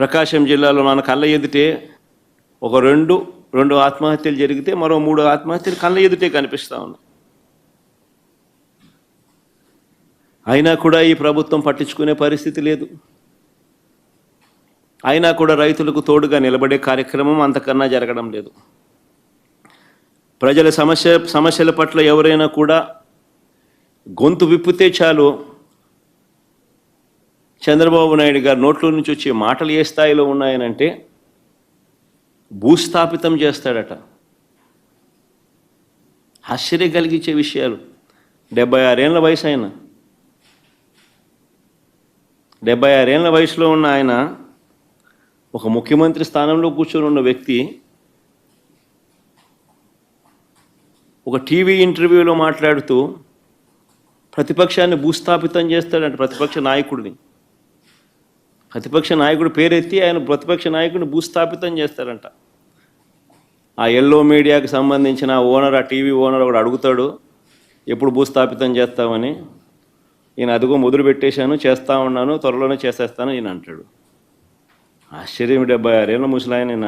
ప్రకాశం జిల్లాలో మన కళ్ళ ఎదుటే ఒక రెండు ఆత్మహత్యలు జరిగితే మరో 3 ఆత్మహత్యలు కళ్ళ ఎదుటే కనిపిస్తూ ఉన్నాయి. అయినా కూడా ఈ ప్రభుత్వం పట్టించుకునే పరిస్థితి లేదు. అయినా కూడా రైతులకు తోడుగా నిలబడే కార్యక్రమం అంతకన్నా జరగడం లేదు. ప్రజల సమస్యల పట్ల ఎవరైనా కూడా గొంతు విప్పితే చాలు చంద్రబాబు నాయుడు గారు నోట్లో నుంచి వచ్చే మాటలు ఏ స్థాయిలో ఉన్నాయనంటే భూస్థాపితం చేస్తాడట. ఆశ్చర్యం కలిగించే విషయాలు. 76 ఏళ్ల వయసు ఆయన, 76 ఏళ్ల వయసులో ఉన్న ఆయన ఒక ముఖ్యమంత్రి స్థానంలో కూర్చొని ఉన్న వ్యక్తి ఒక టీవీ ఇంటర్వ్యూలో మాట్లాడుతూ ప్రతిపక్షాన్ని భూస్థాపితం చేస్తాడంట. ప్రతిపక్ష నాయకుడు పేరెత్తి ఆయన ప్రతిపక్ష నాయకుడిని భూస్థాపితం చేస్తారంట. ఆ ఎల్లో మీడియాకి సంబంధించిన ఓనర్, ఆ టీవీ ఓనర్ ఒకడు అడుగుతాడు, ఎప్పుడు భూస్థాపితం చేస్తామని. ఈయన అదిగో మొదలు పెట్టేశాను, చేస్తూ ఉన్నాను, త్వరలోనే చేసేస్తాను ఈయన అంటాడు. ఆశ్చర్యం. 76 ఏళ్ళ ముసలాయన.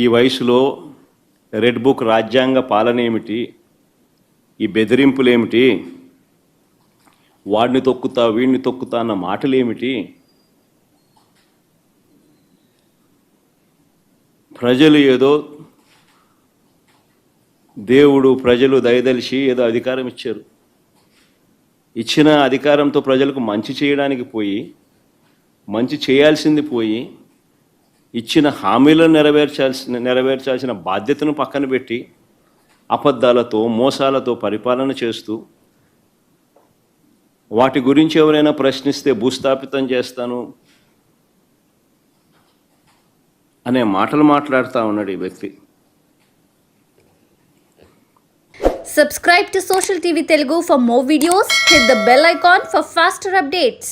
ఈ వయసులో రెడ్ బుక్ రాజ్యాంగ పాలన ఏమిటి, ఈ బెదిరింపులేమిటి, వాడిని తొక్కుతా వీడిని తొక్కుతా అన్న మాటలేమిటి? ప్రజలు ఏదో దేవుడు ప్రజలు దయదలిచి ఏదో అధికారం ఇచ్చారు. ఇచ్చిన అధికారంతో ప్రజలకు మంచి చేయడానికి పోయి, మంచి చేయాల్సింది పోయి, ఇచ్చిన హామీలను నెరవేర్చాల్సిన బాధ్యతను పక్కన పెట్టి అబద్ధాలతో మోసాలతో పరిపాలన చేస్తూ వాటి గురించి ఎవరైనా ప్రశ్నిస్తే భూస్థాపితం చేస్తాను అనే మాటలు మాట్లాడుతూ ఉన్నాడు ఈ వ్యక్తి. Subscribe to Social TV Telugu for more videos. Hit the bell icon for faster updates.